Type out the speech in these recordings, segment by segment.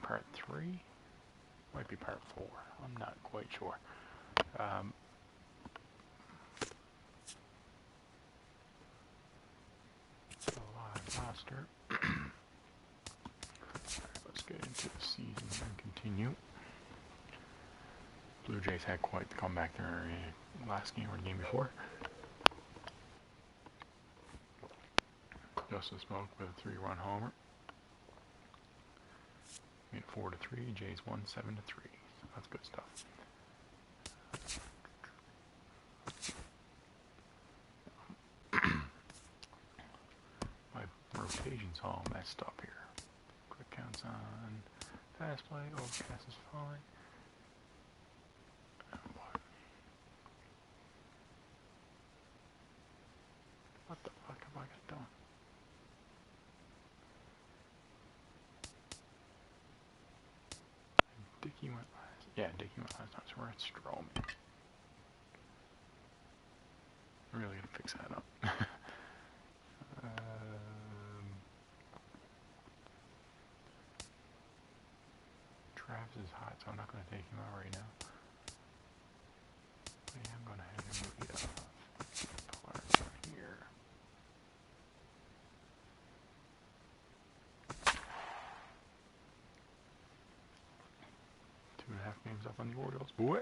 part 3. Might be part 4. I'm not quite sure. Live roster. Alright, let's get into the season and continue. Blue Jays had quite the comeback there last game or the game before. Justin Smoke with a 3-run homer. Made it 4-3. Jays won 7-3. So that's good stuff. My rotation's all messed up here. Quick counts on fast play. Overcast is fine. What the fuck have I got done? Dickey went last. Yeah, Dickey went last time, so we're at Stroman. I'm really gonna fix that up. Travis is hot, so I'm not gonna take him out right now. But yeah, I'm gonna have him move it up. Here. 2.5 games up on the Orioles. Boy.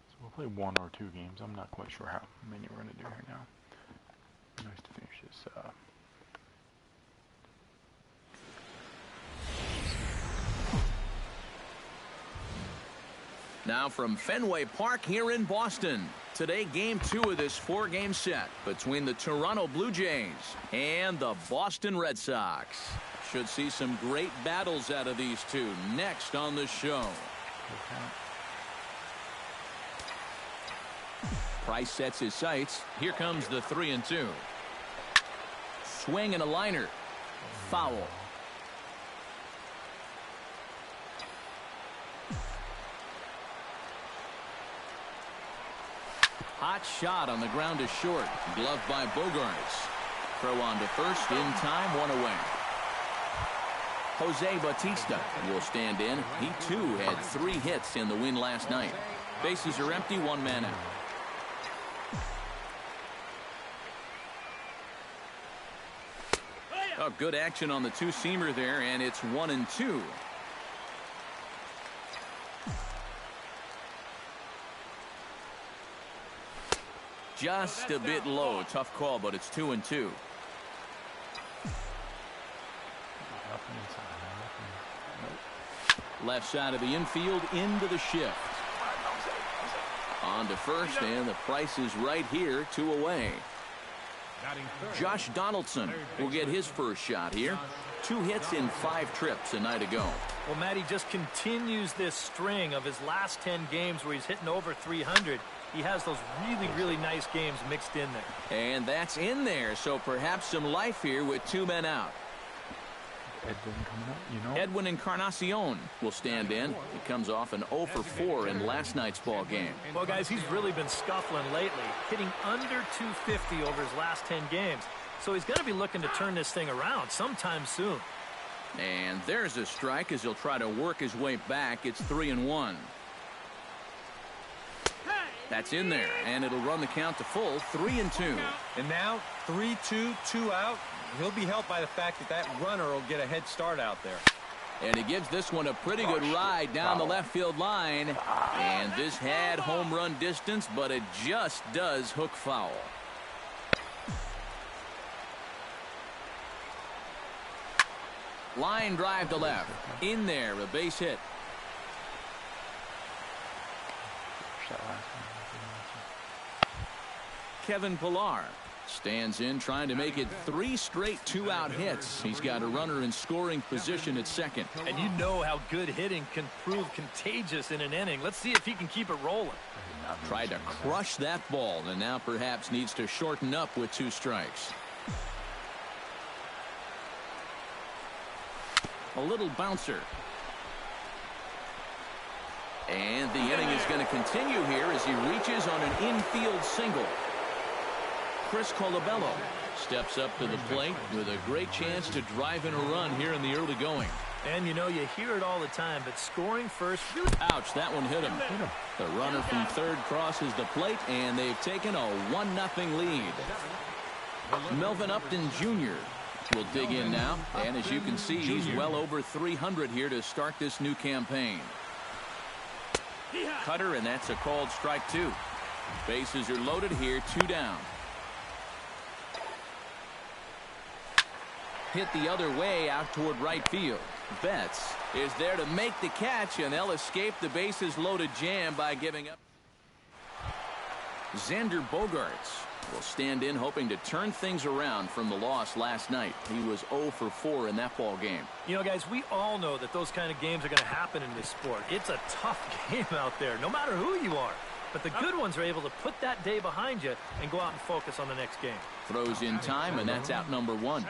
So we'll play 1 or 2 games. I'm not quite sure how many we're going to do here now. Nice to finish this. Now from Fenway Park here in Boston. Today, Game 2 of this 4-game set between the Toronto Blue Jays and the Boston Red Sox. Should see some great battles out of these two next on the show. Price sets his sights. Here comes the 3-2. Swing and a liner. Foul. Hot shot on the ground is short. Gloved by Bogarts. Throw on to first in time, 1 away. Jose Bautista will stand in. He too had 3 hits in the win last night. Bases are empty, 1 man out. Oh, good action on the 2-seamer there, and it's 1-2. Just a bit low. Tough call, but it's 2-2. Left side of the infield into the shift. On to first, and the price is right here, 2 away. Josh Donaldson will get his first shot here. 2 hits in 5 trips a night ago. Well, Matt, he just continues this string of his last 10 games where he's hitting over 300. He has those really, really nice games mixed in there. And that's in there, so perhaps some life here with 2 men out. Edwin coming up, you know. Edwin Encarnacion will stand in. He comes off an 0 for 4 in last night's ball game. Well, guys, he's really been scuffling lately, hitting under 250 over his last 10 games. So he's going to be looking to turn this thing around sometime soon. And there's a strike as he'll try to work his way back. It's 3-1. That's in there, and it'll run the count to full, 3-2. And now 3-2, 2 out. He'll be helped by the fact that runner will get a head start out there. And he gives this one a pretty good ride down the left field line. And this had home run distance, but it just does hook foul. Line drive to left. In there, a base hit. Kevin Pillar stands in, trying to make it 3 straight 2-out hits. He's got a runner in scoring position at second. And you know how good hitting can prove contagious in an inning. Let's see if he can keep it rolling. Tried to crush that ball, and now perhaps needs to shorten up with 2 strikes. A little bouncer. And the inning is going to continue here as he reaches on an infield single. Chris Colabello steps up to the plate with a great chance to drive in a run here in the early going. And you know, you hear it all the time, but scoring first really... Ouch, that one hit him. The runner from third crosses the plate, and they've taken a 1-0 lead. Melvin Upton Jr. will dig in now, and as you can see, he's well over 300 here to start this new campaign. Cutter, and that's a called strike 2. Bases are loaded here, 2 down. Hit the other way out toward right field. Betts is there to make the catch, and they'll escape the bases loaded jam by giving up. Xander Bogaerts will stand in, hoping to turn things around from the loss last night. He was 0 for 4 in that ball game. You know, guys, we all know that those kind of games are going to happen in this sport. It's a tough game out there, no matter who you are. But the good ones are able to put that day behind you and go out and focus on the next game. Throws in time, and that's out number 1.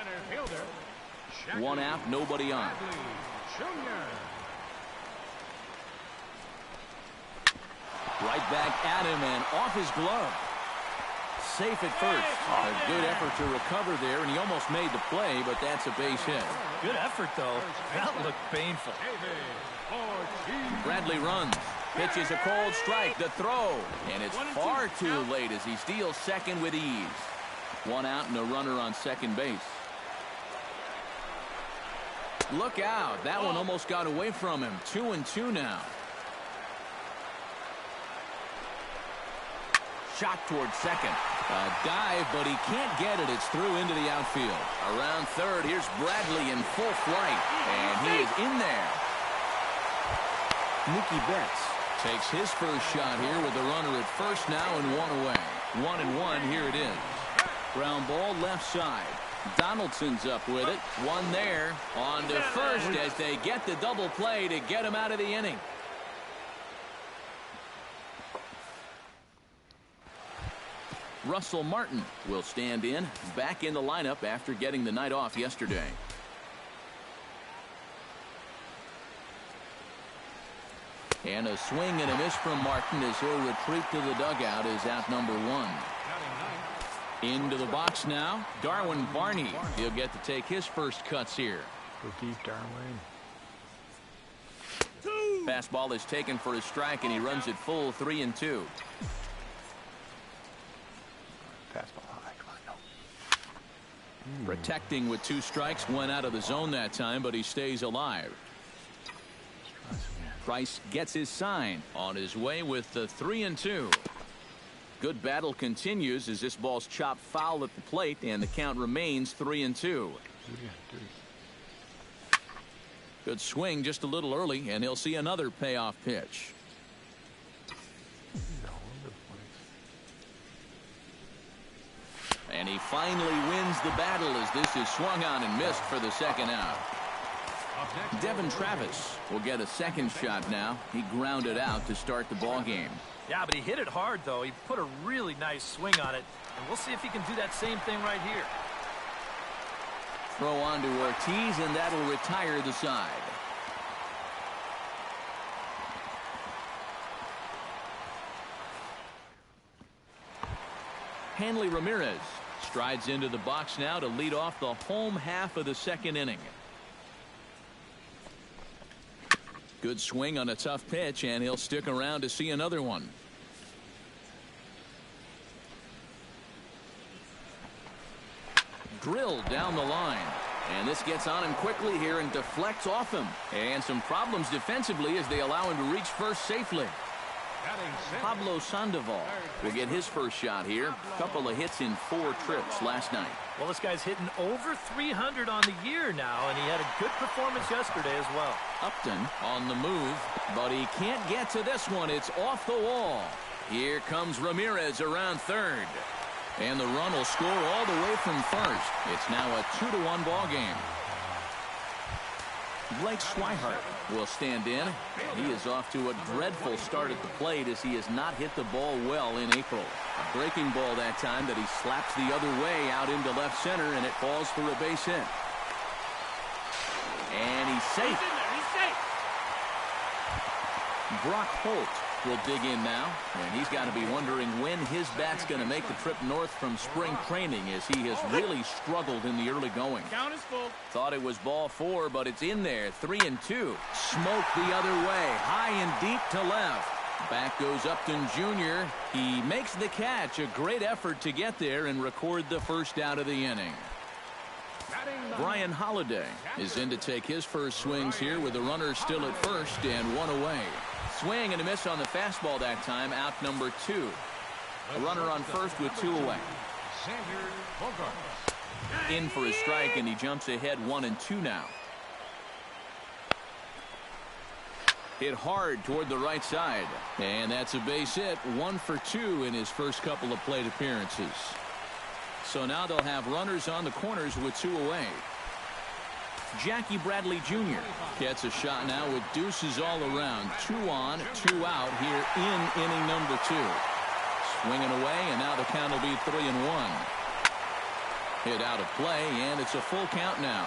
1 out, nobody on. Right back at him and off his glove. Safe at first. A good effort to recover there, and he almost made the play, but that's a base hit. Good effort, though. That looked painful. Bradley runs. Pitches a cold strike. The throw. And it's far too late as he steals second with ease. 1 out and a runner on second base. Look out. That one almost got away from him. 2-2 now. Shot towards second. A dive, but he can't get it. It's through into the outfield. Around third, here's Bradley in full flight. And he is in there. Mookie Betts takes his first shot here with the runner at first now and 1 away. 1-1, here it is. Ground ball left side. Donaldson's up with it. 1 there. On to first as they get the double play to get him out of the inning. Russell Martin will stand in, back in the lineup after getting the night off yesterday. And a swing and a miss from Martin as he'll retreat to the dugout is out number 1. Into the box now, Darwin Barney. He'll get to take his first cuts here. Go deep, Darwin. Fastball is taken for a strike, and he runs it full 3-2. Fastball high. Come on, no. Protecting with 2 strikes, went out of the zone that time, but he stays alive. Price gets his sign on his way with the 3-2. Good battle continues as this ball's chopped foul at the plate, and the count remains 3-2. Good swing just a little early, and he'll see another payoff pitch. And he finally wins the battle as this is swung on and missed for the second out. Devin Travis will get a second shot now. He grounded out to start the ball game. Yeah, but he hit it hard, though. He put a really nice swing on it, and we'll see if he can do that same thing right here. Throw on to Ortiz, and that'll retire the side. Hanley Ramirez strides into the box now to lead off the home half of the second inning. Good swing on a tough pitch, and he'll stick around to see another one. Drilled down the line. And this gets on him quickly here and deflects off him. And some problems defensively as they allow him to reach first safely. Pablo Sandoval will get his first shot here. A couple of hits in 4 trips last night. Well, this guy's hitting over 300 on the year now, and he had a good performance yesterday as well. Upton on the move, but he can't get to this one. It's off the wall. Here comes Ramirez around third. And the run will score all the way from first. It's now a 2-1 ball game. Blake Swihart will stand in. He is off to a dreadful start at the plate as he has not hit the ball well in April. A breaking ball that time that he slaps the other way out into left center, and it falls for a base hit. And he's safe. Brock Holt will dig in now, and he's got to be wondering when his bat's going to make the trip north from spring training, as he has really struggled in the early going. Count is full. Thought it was ball 4, but it's in there. 3-2. Smoke the other way, high and deep to left. Back goes Upton Jr. He makes the catch. A great effort to get there and record the first out of the inning. Brian Holliday is in to take his first swings here with the runner still at first and one away. Swing and a miss on the fastball that time, out number 2. A runner on first with 2 away. In for a strike, and he jumps ahead 1-2 now. Hit hard toward the right side, and that's a base hit. 1 for 2 in his first couple of plate appearances. So now they'll have runners on the corners with 2 away. Jackie Bradley Jr. gets a shot now with deuces all around. 2 on, 2 out here in inning number 2. Swinging away, and now the count will be 3-1. Hit out of play, and it's a full count now.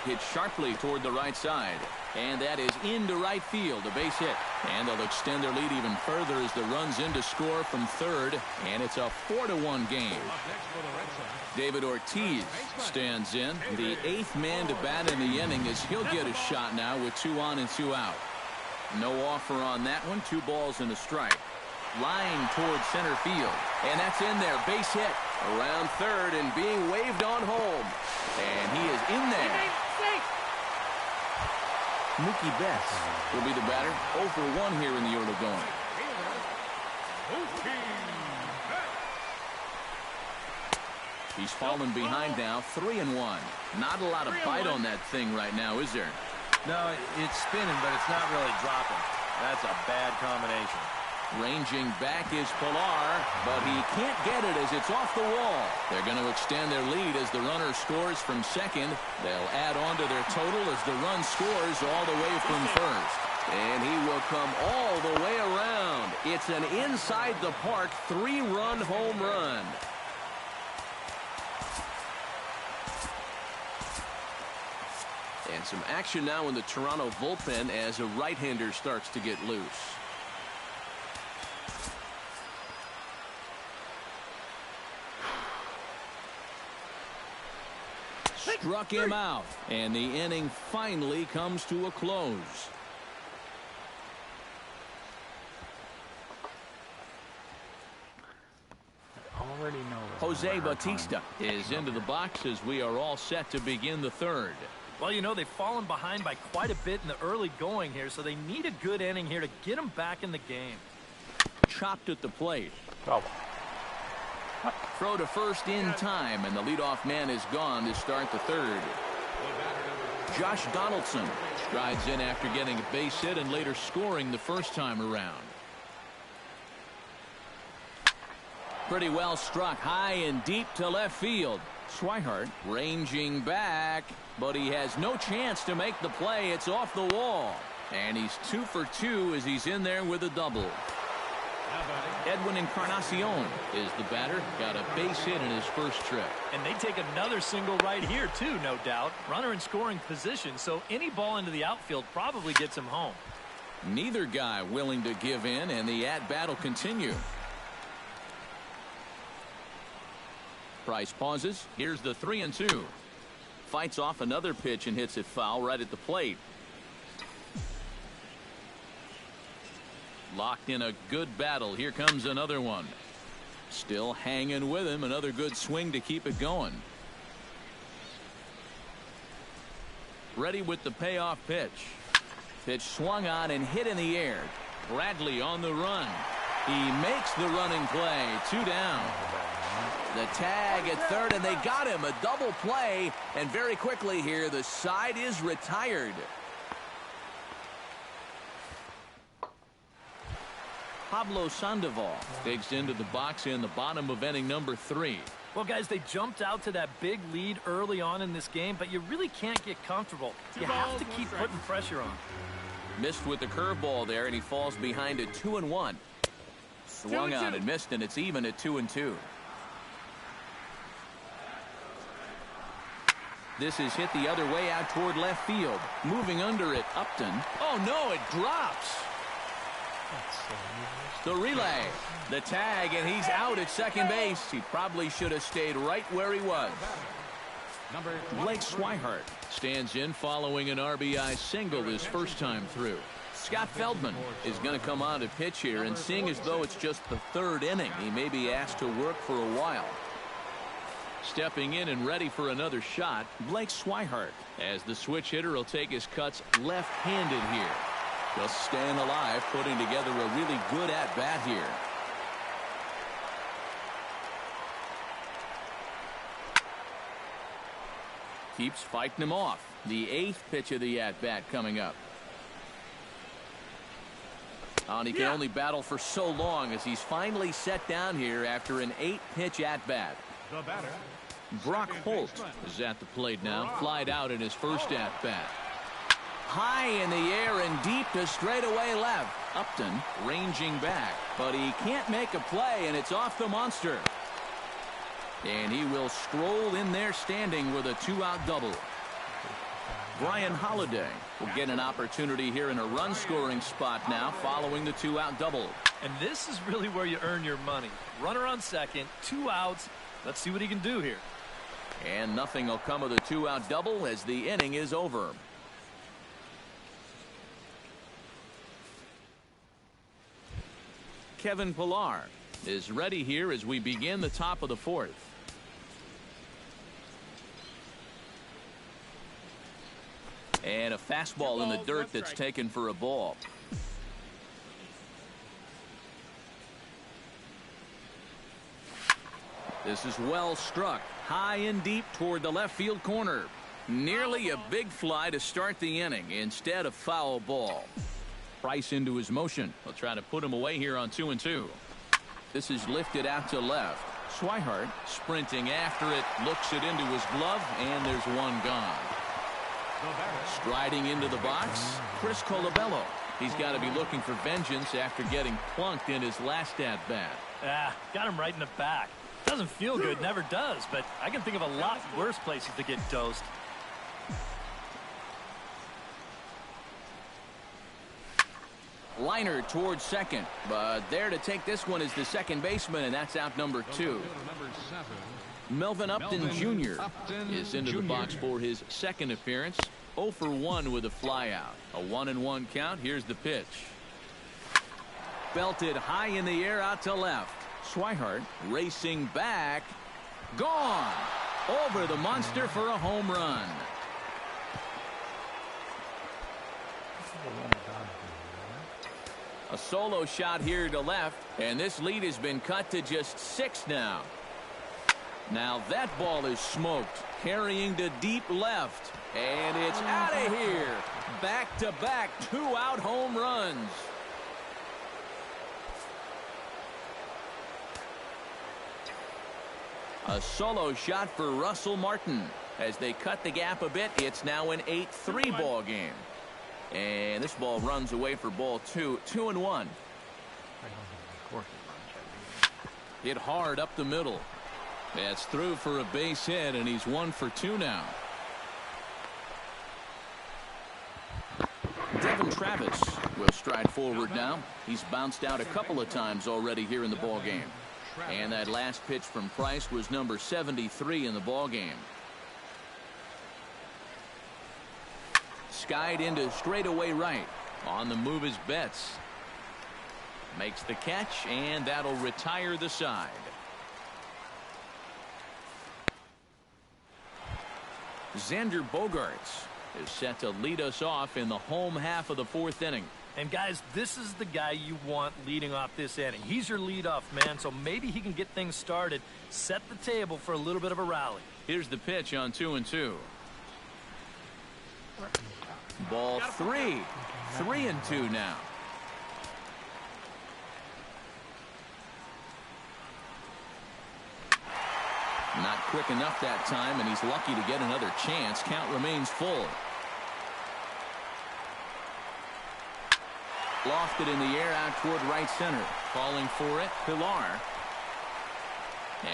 Hit sharply toward the right side, and that is into right field, a base hit. And they'll extend their lead even further as the runs in to score from third, and it's a 4-1 game. David Ortiz stands in, the 8th man to bat in the inning, as he'll get a shot now with 2 on and 2 out. No offer on that one. 2 balls and a strike. Line towards center field, and that's in there, base hit around third and being waved on home, and he is in there. Mookie Betts will be the batter. 0 for 1 here in the early going. He's fallen behind now, 3-1. Not a lot of bite on that thing right now, is there? No, it's spinning, but it's not really dropping. That's a bad combination. Ranging back is Pilar, but he can't get it as it's off the wall. They're going to extend their lead as the runner scores from second. They'll add on to their total as the run scores all the way from first. And he will come all the way around. It's an inside the park 3-run home run. And some action now in the Toronto bullpen as a right-hander starts to get loose. Struck him out, and the inning finally comes to a close. Already know that. Jose Bautista is into the box as we are all set to begin the third. Well, you know, they've fallen behind by quite a bit in the early going here, so they need a good inning here to get them back in the game. Chopped at the plate. Oh. Throw to first in time, and the leadoff man is gone to start the third. Josh Donaldson strides in after getting a base hit and later scoring the first time around. Pretty well struck high and deep to left field. Swihart ranging back, but he has no chance to make the play. It's off the wall, and he's 2 for 2 as he's in there with a double. Edwin Encarnacion is the batter. Got a base hit in his first trip. And they take another single right here, too, no doubt. Runner in scoring position, so any ball into the outfield probably gets him home. Neither guy willing to give in, and the at-bat will continue. Price pauses. Here's the 3-2. Fights off another pitch and hits it foul right at the plate. Locked in a good battle. Here comes another one. Still hanging with him. Another good swing to keep it going. Ready with the payoff pitch. Pitch swung on and hit in the air. Bradley on the run. He makes the running play. 2 down. The tag at third, and they got him. A double play, and very quickly here the side is retired. Pablo Sandoval digs into the box in the bottom of inning number 3. Well, guys, they jumped out to that big lead early on in this game, but you really can't get comfortable. You have to keep putting pressure on. Missed with the curveball there, and he falls behind at 2-1. Swung on and missed, and it's even at 2-2. This is hit the other way out toward left field. Moving under it, Upton. Oh, no, it drops. The relay, the tag, and he's out at second base. He probably should have stayed right where he was. Blake Swihart stands in following an RBI single his first time through. Scott Feldman is going to come on to pitch here, and seeing as though it's just the third inning, he may be asked to work for a while. Stepping in and ready for another shot, Blake Swihart, as the switch hitter will take his cuts left-handed here. Just staying alive, putting together a really good at-bat here. Keeps fighting him off. The 8th pitch of the at-bat coming up. And he can only battle for so long as he's finally set down here after an 8-pitch at-bat. The batter, Brock Holt is at the plate now. Flied out in his first at-bat. High in the air and deep to straightaway left. Upton ranging back, but he can't make a play, and it's off the monster. And he will stroll in there standing with a 2-out double. Brian Holliday will get an opportunity here in a run-scoring spot now following the 2-out double. And this is really where you earn your money. Runner on second, 2 outs. Let's see what he can do here. And nothing will come of the 2-out double as the inning is over. Kevin Pillar is ready here as we begin the top of the 4th. And a fastball in the dirt that's taken for a ball. This is well struck. High and deep toward the left field corner. Nearly a big fly to start the inning instead of foul ball. Price into his motion. He'll try to put him away here on 2-2. This is lifted out to left. Swihart sprinting after it. Looks it into his glove, and there's one gone. Striding into the box, Chris Colabello. He's got to be looking for vengeance after getting plunked in his last at-bat. Got him right in the back. Doesn't feel good, never does, but I can think of a lot worse places to get dosed. Liner towards second, but there to take this one is the second baseman, and that's out number 2. Melvin Upton Jr. is into the box for his second appearance. 0 for 1 with a flyout. A 1-1 count. Here's the pitch. Belted high in the air out to left. Swihart racing back. Gone. Over the monster for a home run. A solo shot here to left, and this lead has been cut to just 6 now. Now that ball is smoked, carrying to deep left, and it's out of here. Back-to-back 2-out home runs. A solo shot for Russell Martin. As they cut the gap a bit, it's now an 8-3 ball game. And this ball runs away for ball 2. 2-1. Hit hard up the middle. That's through for a base hit, and he's 1 for 2 now. Devin Travis will stride forward now. He's bounced out a couple of times already here in the ball game. And that last pitch from Price was number 73 in the ball game. Skied into straightaway right. On the move is Betts. Makes the catch, and that'll retire the side. Xander Bogaerts is set to lead us off in the home half of the 4th inning. And guys, this is the guy you want leading off this inning. He's your leadoff man, so maybe he can get things started, set the table for a little bit of a rally. Here's the pitch on 2-2. Ball 3. 3-2 now. Not quick enough that time, and he's lucky to get another chance. Count remains full. Lofted in the air out toward right center. Calling for it, Pillar.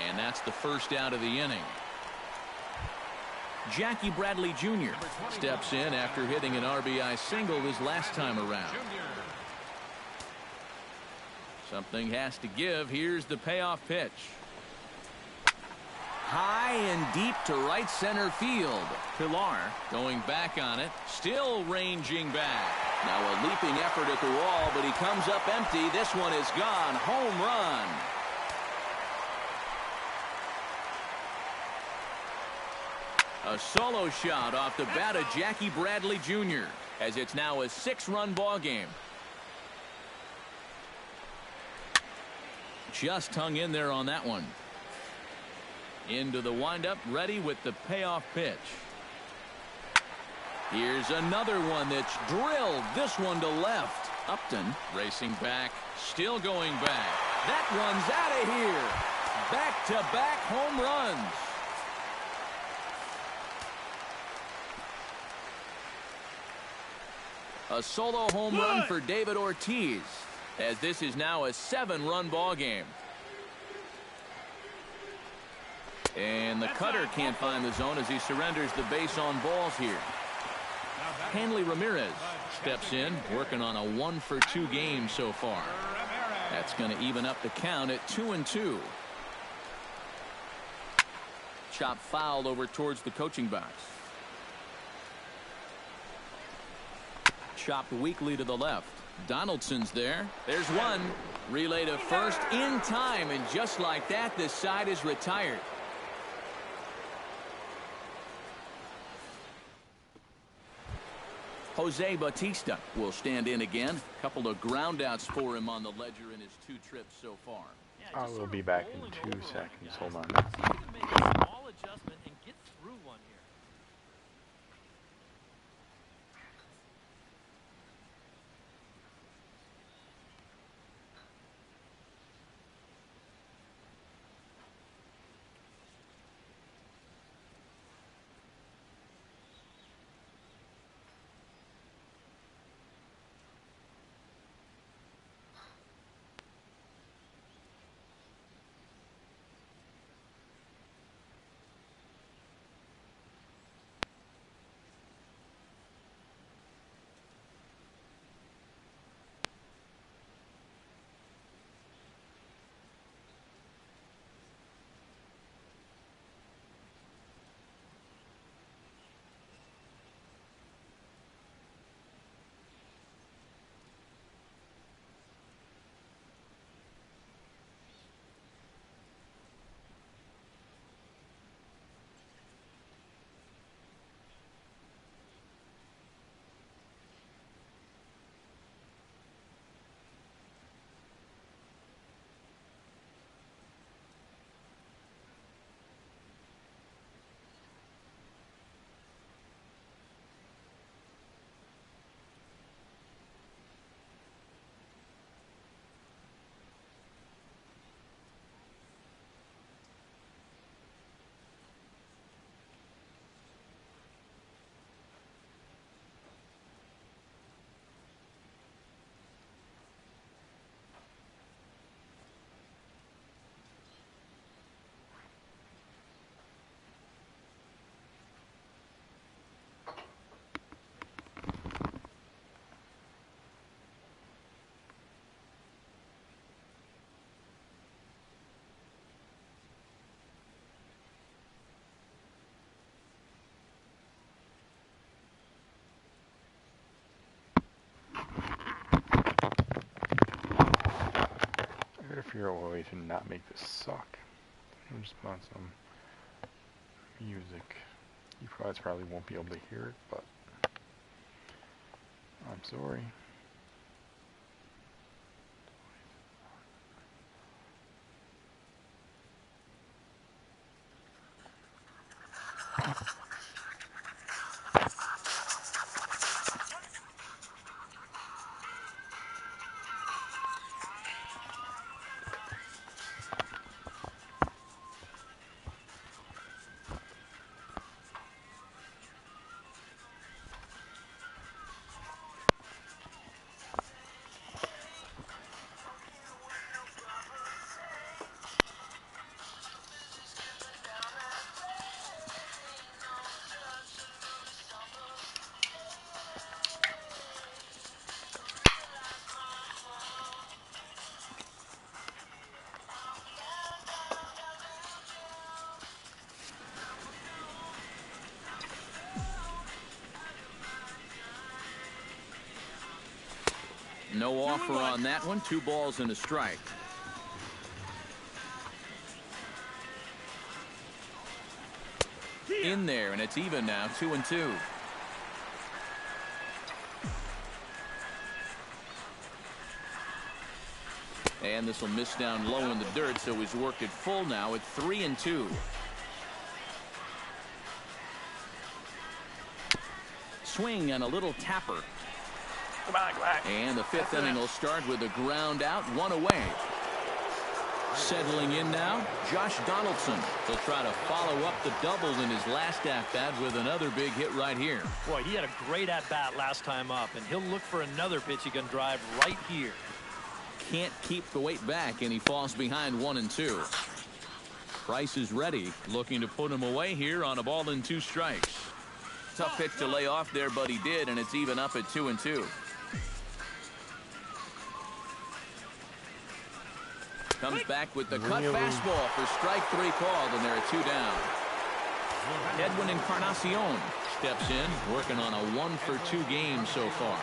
And that's the first out of the inning. Jackie Bradley Jr. steps in after hitting an RBI single his last time around. Something has to give. Here's the payoff pitch. High and deep to right center field. Pilar going back on it. Still ranging back. Now a leaping effort at the wall, but he comes up empty. This one is gone. Home run. A solo shot off the bat of Jackie Bradley Jr. as it's now a 6-run ball game. Just hung in there on that one. Into the windup, ready with the payoff pitch. Here's another one that's drilled. This one to left. Upton racing back, still going back. That one's out of here. Back-to-back home runs. A solo home run for David Ortiz, as this is now a 7-run ball game. And the cutter can't find the zone as he surrenders the base on balls here. Hanley Ramirez steps in, working on a 1-for-2 game so far. That's going to even up the count at 2-2. Chop fouled over towards the coaching box. Chopped weakly to the left. Donaldson's there. There's one. Relay to first in time, and just like that, this side is retired. Jose Bautista will stand in again. Couple of groundouts for him on the ledger in his 2 trips so far. I will be back in 2 seconds. Hold on. He can make a small adjustment and get through one here. Figure out a way to not make this suck. I'll just put on some music. You guys probably won't be able to hear it, but I'm sorry. No offer on that one. 2 balls and a strike. In there, and it's even now, 2-2. And this will miss down low in the dirt, so he's worked it full now at 3-2. Swing and a little tapper. Come on, and the 5th inning will start with a ground out, 1 away. Settling in now, Josh Donaldson. He'll try to follow up the double in his last at-bat with another big hit right here. Boy, he had a great at-bat last time up, and he'll look for another pitch he can drive right here. Can't keep the weight back, and he falls behind 1-2. Price is ready, looking to put him away here on a ball and 2 strikes. Tough pitch to lay off there, but he did, and it's even up at 2-2. Comes back with the cut fastball for strike 3 called, and they're at 2 down. Edwin Encarnacion steps in, working on a 1-for-2 game so far.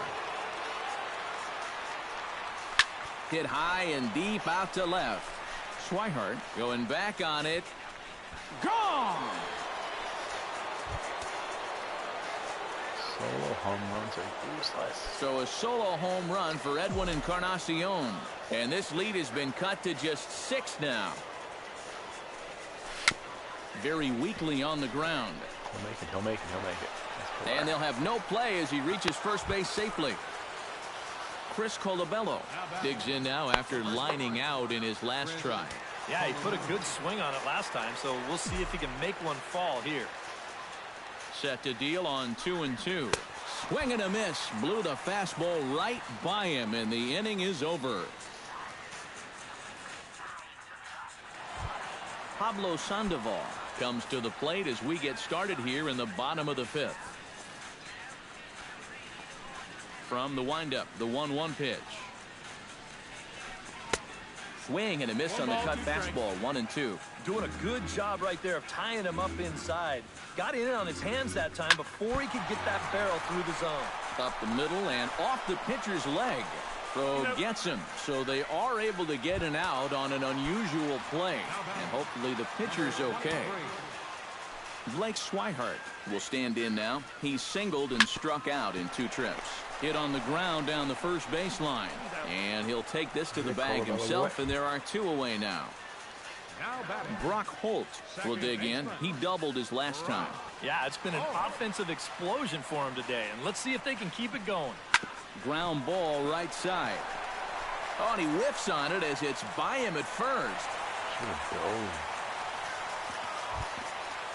Hit high and deep out to left. Swihart going back on it. Gone! Solo home runs are useless. So a solo home run for Edwin Encarnacion. And this lead has been cut to just 6 now. Very weakly on the ground. He'll make it, he'll make it, he'll make it. And they'll have no play as he reaches first base safely. Chris Colabello digs in now after lining out in his last try. Yeah, he put a good swing on it last time, so we'll see if he can make one fall here. Set to deal on 2-2. Swing and a miss. Blew the fastball right by him, and the inning is over. Pablo Sandoval comes to the plate as we get started here in the bottom of the 5th. From the windup, the 1-1 pitch. Swing and a miss on the cut fastball, 1-2. Doing a good job right there of tying him up inside. Got in on his hands that time before he could get that barrel through the zone. Up the middle and off the pitcher's leg. Throw gets him, so they are able to get an out on an unusual play. And hopefully the pitcher's okay. Blake Swihart will stand in now. He's singled and struck out in 2 trips. Hit on the ground down the first baseline. And he'll take this to the bag himself, and there are 2 away now. Brock Holt will dig in. He doubled his last time. Yeah, it's been an offensive explosion for him today, and let's see if they can keep it going. Ground ball right side. Oh, and he whiffs on it as it's by him at first.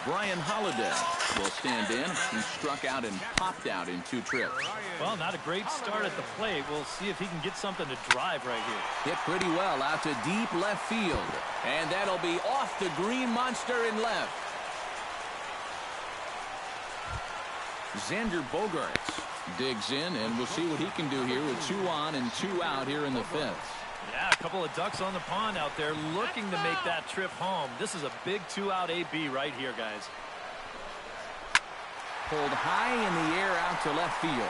Brian Holiday will stand in. He struck out and popped out in 2 trips. Well, not a great start at the plate. We'll see if he can get something to drive right here. Hit pretty well out to deep left field. And that'll be off the green monster in left. Xander Bogaerts digs in, and we'll see what he can do here with 2 on and 2 out here in the 5th. Yeah, a couple of ducks on the pond out there looking to make that trip home. This is a big 2-out AB right here, guys. Pulled high in the air out to left field.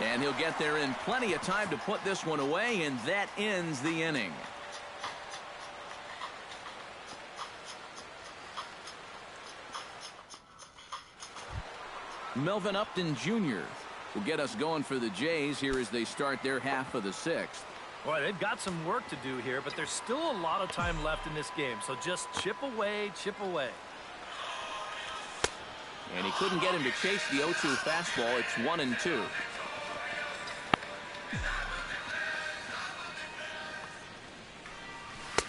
And he'll get there in plenty of time to put this one away, and that ends the inning. Melvin Upton Jr. will get us going for the Jays here as they start their half of the 6th. Boy, they've got some work to do here, but there's still a lot of time left in this game, so just chip away, chip away. And he couldn't get him to chase the 0-2 fastball. It's 1-2.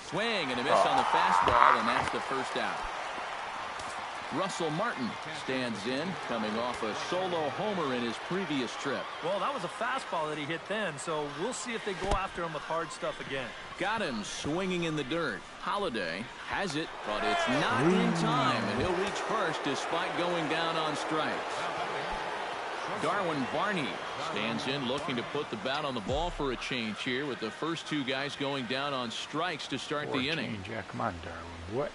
Swing and a miss on the fastball, and that's the first out. Russell Martin stands in, coming off a solo homer in his previous trip. Well, that was a fastball that he hit then, so we'll see if they go after him with hard stuff again. Got him swinging in the dirt. Holiday has it, but it's not in time, and he'll reach first despite going down on strikes. Darwin Barney stands in, looking to put the bat on the ball for a change here, with the first 2 guys going down on strikes to start the inning. Yeah, come on, Darwin. What?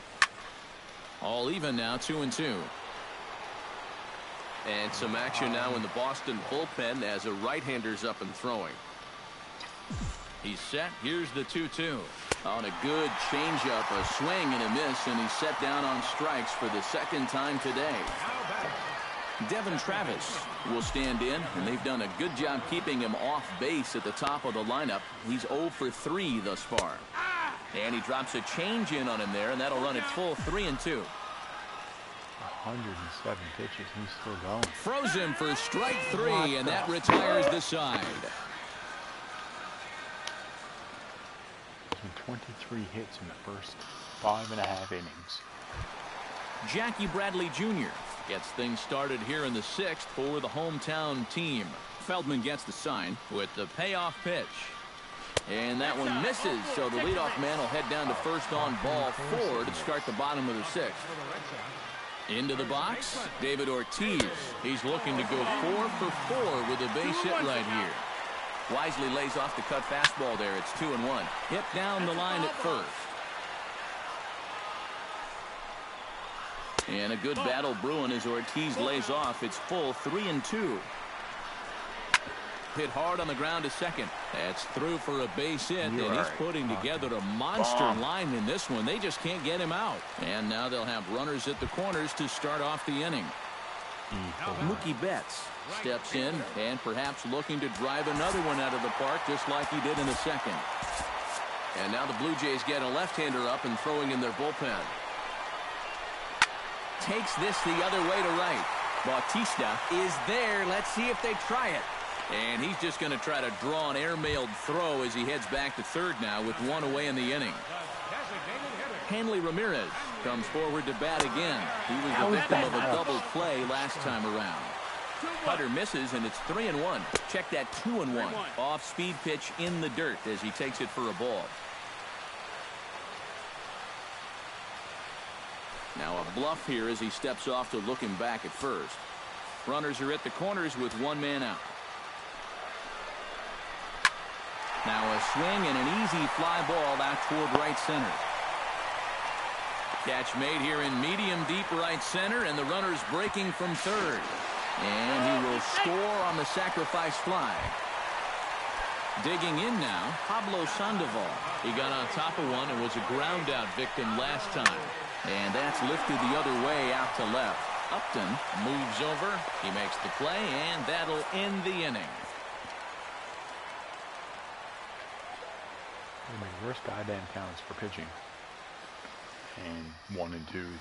All even now, 2-2. And some action now in the Boston bullpen as a right-hander's up and throwing. He's set. Here's the 2-2. On a good changeup, a swing and a miss, and he's set down on strikes for the second time today. Devin Travis will stand in, and they've done a good job keeping him off base at the top of the lineup. He's 0 for 3 thus far. And he drops a change in on him there, and that'll run it full 3-2. 107 pitches, he's still going. Froze him for strike 3, and that retires the side. 23 hits in the first 5.5 innings. Jackie Bradley Jr. gets things started here in the 6th for the hometown team. Feldman gets the sign with the payoff pitch. And that one misses, so the leadoff man will head down to first on ball 4 to start the bottom of the 6th. Into the box, David Ortiz. He's looking to go 4 for 4 with a base hit right here. Wisely lays off the cut fastball there. It's 2-1. Hit down the line at first. And a good battle brewing as Ortiz lays off. It's full 3-2. Hit hard on the ground to second. That's through for a base hit, and he's putting together a monster line in this one. They just can't get him out. And now they'll have runners at the corners to start off the inning. Mookie Betts steps in and perhaps looking to drive another one out of the park just like he did in the second. And now the Blue Jays get a left-hander up and throwing in their bullpen. Takes this the other way to right. Bautista is there. Let's see if they try it. And he's just going to try to draw an airmailed throw as he heads back to third now with 1 away in the inning. Hanley Ramirez comes forward to bat again. He was the victim of a double play last time around. Cutter misses, and it's 3-1. Check that 2-1. Off-speed pitch in the dirt as he takes it for a ball. Now a bluff here as he steps off to look him back at first. Runners are at the corners with 1 man out. Now a swing and an easy fly ball out toward right center. Catch made here in medium deep right center, and the runner's breaking from third. And he will score on the sacrifice fly. Digging in now, Pablo Sandoval. He got on top of one and was a ground out victim last time. And that's lifted the other way out to left. Upton moves over. He makes the play, and that'll end the inning. Worst goddamn counts for pitching. And 1-2, 3-2,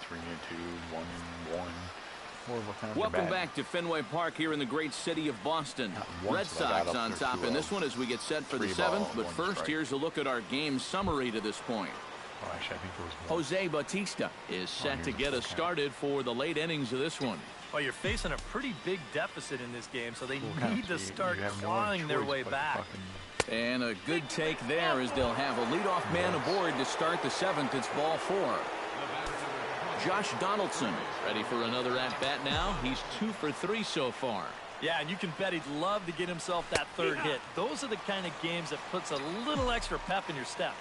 1-1. Welcome back to Fenway Park here in the great city of Boston. Red Sox on top in this one as we get set for the 7th. But first, here's a look at our game summary to this point. Actually, I think there was Jose Bautista is set to get us started for the late innings of this one. Well, you're facing a pretty big deficit in this game, so they need to start clawing their way back. And a good take there as they'll have a leadoff man aboard to start the 7th. It's ball 4. Josh Donaldson ready for another at-bat now. He's 2 for 3 so far. Yeah, and you can bet he'd love to get himself that third hit. Those are the kind of games that puts a little extra pep in your step.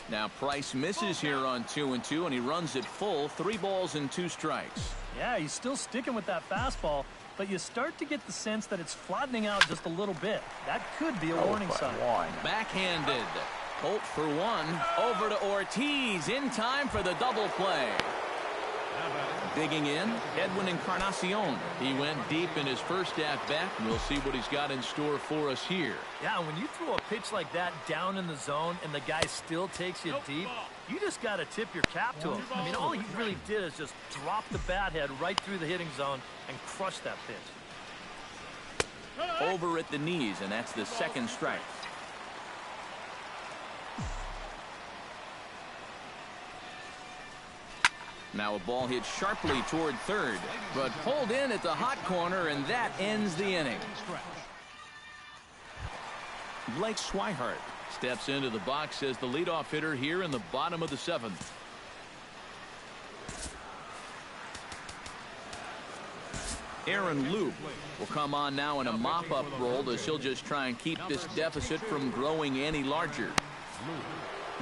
Now Price misses here on 2-2, and he runs it full. 3 balls and 2 strikes. Yeah, he's still sticking with that fastball, but you start to get the sense that it's flattening out just a little bit. That could be a warning sign. Backhanded. Holt for 1. Over to Ortiz in time for the double play. Digging in, Edwin Encarnacion. He went deep in his first at-bat, and we'll see what he's got in store for us here. Yeah, when you throw a pitch like that down in the zone and the guy still takes you deep, you just got to tip your cap to him. I mean, all he really did is just drop the bat head right through the hitting zone and crush that pitch. Over at the knees, and that's the 2nd strike. Now a ball hit sharply toward third, but pulled in at the hot corner, and that ends the inning. Blake Swihart steps into the box as the leadoff hitter here in the bottom of the 7th. Aaron Loup will come on now in a mop-up role as he'll just try and keep this deficit from growing any larger.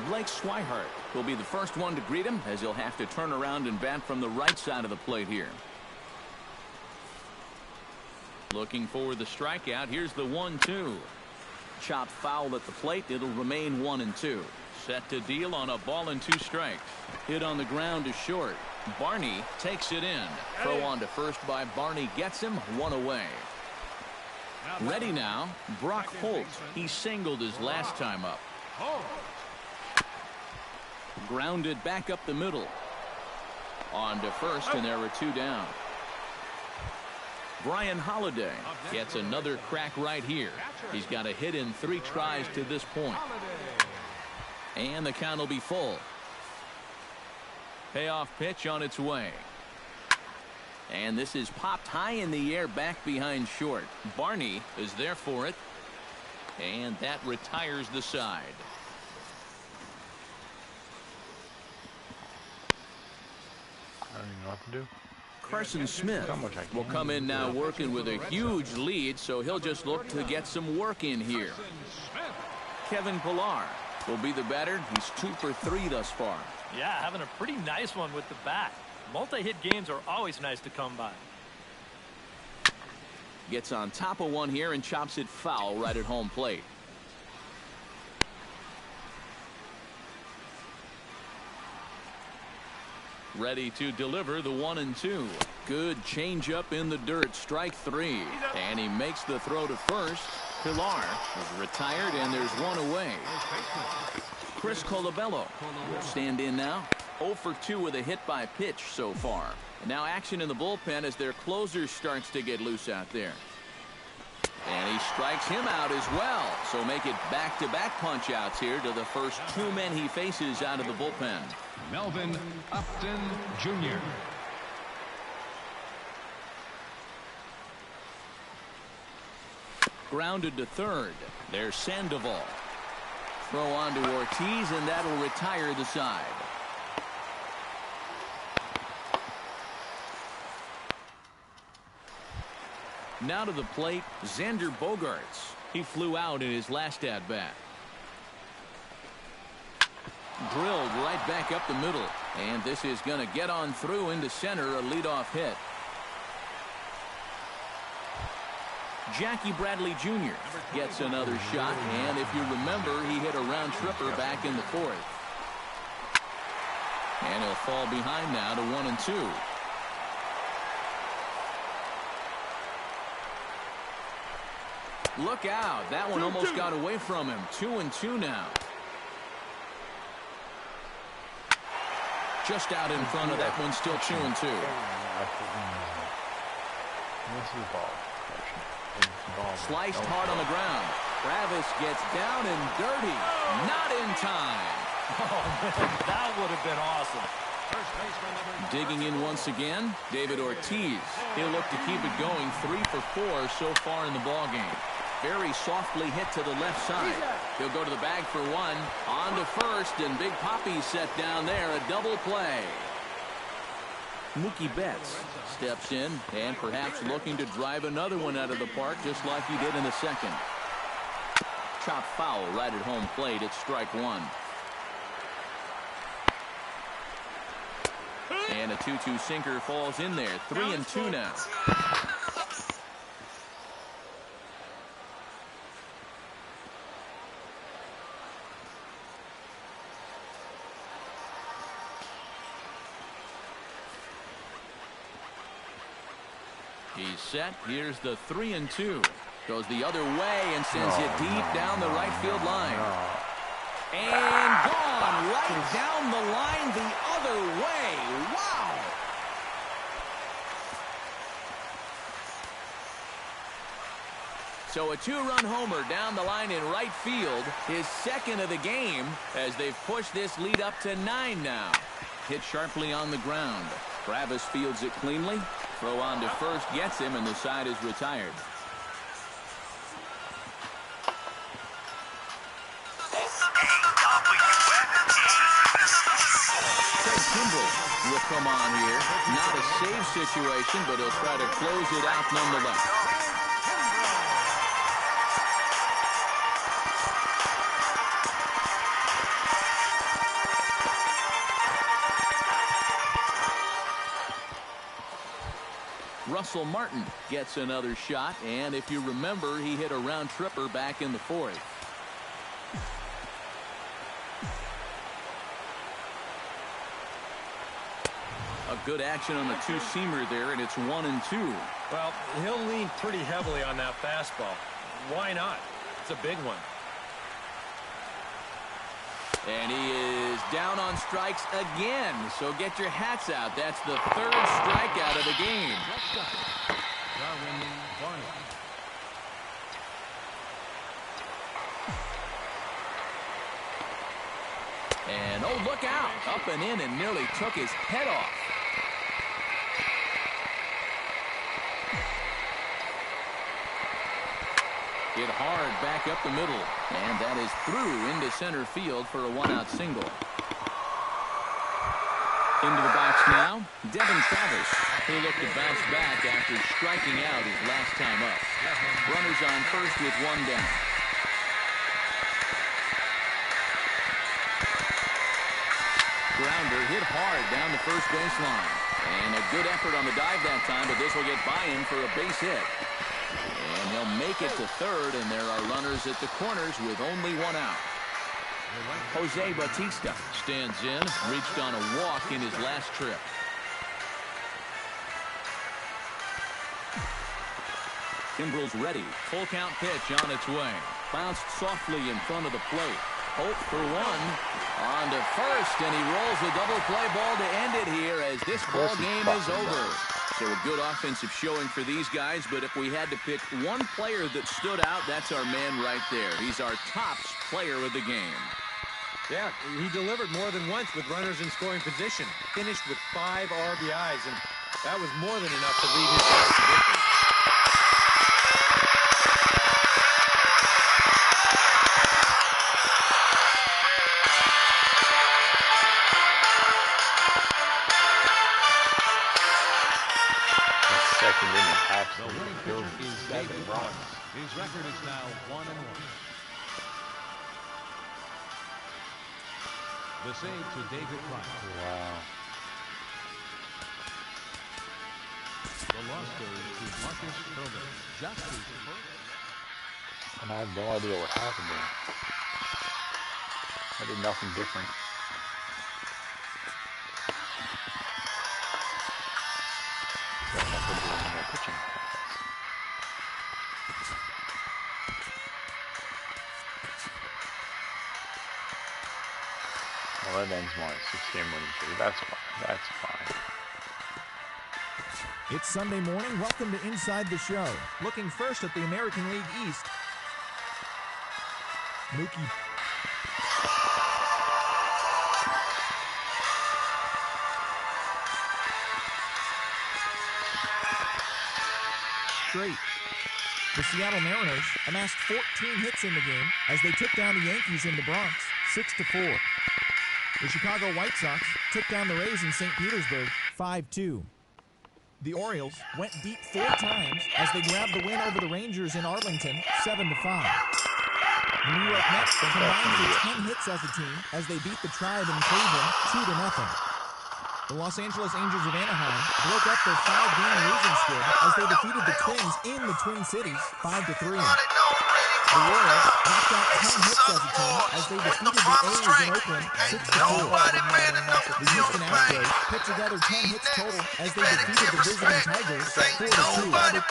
Blake Swihart will be the first one to greet him, as he'll have to turn around and bat from the right side of the plate here. Looking for the strikeout. Here's the 1-2. Chop foul at the plate. It'll remain 1-2. Set to deal on a ball and 2 strikes. Hit on the ground to short. Barney takes it in. Throw on to first by Barney gets him 1 away. Ready now, Brock Holt. He singled his last time up. Grounded back up the middle. On to first, and there are 2 down. Brian Holiday gets another crack right here. He's got a hit in 3 tries to this point. And the count will be full. Payoff pitch on its way. And this is popped high in the air back behind short. Barney is there for it. And that retires the side. I don't even know what to do. Carson Smith will come in now working with a huge lead, so he'll just look to get some work in here. Kevin Pillar will be the batter. He's 2 for 3 thus far. Yeah, having a pretty nice one with the bat. Multi-hit games are always nice to come by. Gets on top of one here and chops it foul right at home plate. Ready to deliver the 1-2. Good changeup in the dirt. Strike 3. And he makes the throw to first. Pillar is retired, and there's 1 away. Chris Colabello will stand in now. 0 for 2 with a hit by pitch so far. And now action in the bullpen as their closer starts to get loose out there. And he strikes him out as well. So make it back-to-back punch-outs here to the first 2 men he faces out of the bullpen. Melvin Upton Jr. Grounded to third. There's Sandoval. Throw on to Ortiz, and that'll retire the side. Now to the plate, Xander Bogaerts. He flew out in his last at-bat. Drilled right back up the middle. And this is going to get on through into center, a leadoff hit. Jackie Bradley Jr. gets another shot, and if you remember, he hit a round tripper back in the 4th. And he'll fall behind now to 1-2. Look out. That one almost got away from him. 2-2 now. Just out in front of that one, still 2-2. This is the ball. Sliced hard on the ground. Travis gets down and dirty. Not in time. Oh, man, that would have been awesome. Digging in once again, David Ortiz. He'll look to keep it going. 3 for 4 so far in the ballgame. Very softly hit to the left side. He'll go to the bag for 1. On to first, and Big Poppy set down there. A double play. Mookie Betts steps in and perhaps looking to drive another one out of the park just like he did in the second. Chop foul right at home plate. It's strike 1. And a 2-2 sinker falls in there. 3-2 now. He's set. Here's the 3-2. Goes the other way and sends it deep down the right field line. And gone right down the line the other way. Wow. So a 2-run homer down the line in right field. His second of the game as they've pushed this lead up to 9 now. Hit sharply on the ground. Travis fields it cleanly. Throw on to first gets him, and the side is retired. Craig Kimbrell will come on here. Not a save situation, but he'll try to close it out nonetheless. Russell Martin gets another shot, and if you remember, he hit a round tripper back in the 4th. A good action on the two-seamer there, and it's 1-2. Well, he'll lean pretty heavily on that fastball. Why not? It's a big one. And he is down on strikes again. So get your hats out. That's the 3rd strikeout of the game. And oh, look out. Up and in and nearly took his head off. Hit hard back up the middle. And that is through into center field for a 1-out single. Into the box now, Devin Travis, who looked to bounce back after striking out his last time up. Runners on first with 1 down. Grounder hit hard down the first baseline. And a good effort on the dive that time, but this will get by him for a base hit. And he'll make it to third, and there are runners at the corners with only 1 out. Jose Bautista stands in, reached on a walk in his last trip. Kimbrel's ready. Full count pitch on its way. Bounced softly in front of the plate. Hope for 1. On to first, and he rolls a double play ball to end it here as this ball game is over. So a good offensive showing for these guys, but if we had to pick one player that stood out, that's our man right there. He's our top player of the game. Yeah, he delivered more than once with runners in scoring position. Finished with 5 RBIs, and that was more than enough to lead his guys to victory. Second inning, absolutely killed is 7 David runs. Price. His record is now 1-1. The save to David Price. Wow. The loss goes to Marcus Stroman. Just his first. And I have no idea what happened there. I did nothing different. Pitching. Well, that ends my 6-game winning streak. That's fine. That's fine. It's Sunday morning. Welcome to Inside the Show. Looking first at the American League East. Mookie. Straight. The Seattle Mariners amassed 14 hits in the game as they took down the Yankees in the Bronx 6-4. The Chicago White Sox took down the Rays in St. Petersburg 5-2. The Orioles went deep 4 times as they grabbed the win over the Rangers in Arlington 7-5. The New York Mets combined for 10 hits as a team as they beat the Tribe in Cleveland 2-0. The Los Angeles Angels of Anaheim broke up their 5-game losing skid as they defeated the Twins in the Twin Cities 5-3. The Royals knocked out 10 hits as a team as they defeated the A's in Oakland 6-4. The Houston Astros put together 10 hits total as they defeated the visiting Tigers 4-2. The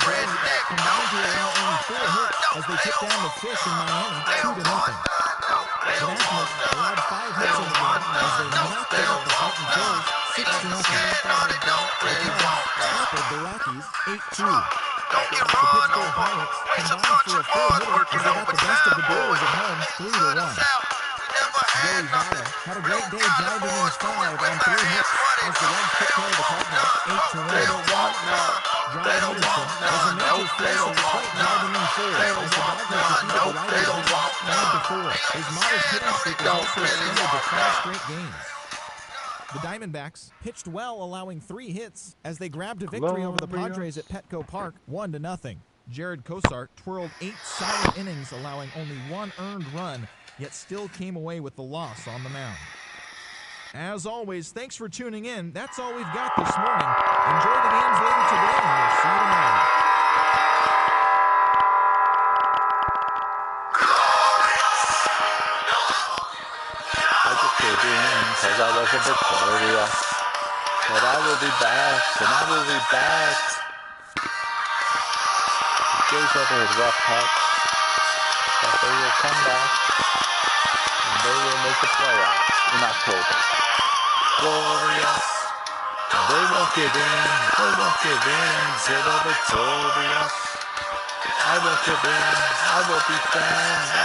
Braves combined to allow only 4 hits as they took down the Fish in Miami 2-0. The Nationals allowed 5 hits in the game as they knocked out the Fighting Phillies 6-0. The Cubs toppled the Rockies 8-2. The Pittsburgh Pirates combined for a 4-hitter as they got the best of the Brewers at home 3-1. Joey Votto had a great day driving in his 5 on 3 hits as the Reds took care of the Cardinals 8-1. John Henderson was a major force at the plate driving in 4 as the Dodgers defeated the Rangers 9-4. His modest hitting streak was also extended to 5 straight games. The Diamondbacks pitched well, allowing 3 hits as they grabbed a victory over the Padres at Petco Park 1-0. Jared Cosart twirled 8 solid innings, allowing only 1 earned run, yet still came away with the loss on the mound. As always, thanks for tuning in. That's all we've got this morning. Enjoy the games later today, and we'll see you tomorrow. I just gave in because I wasn't victorious. But I will be back, and I will be back. He goes over his rough patch, but they will come back, and they will make the playoffs in October. Glorious. They won't give in. They won't give in. Say they're victorious. I won't give in. I will be fans.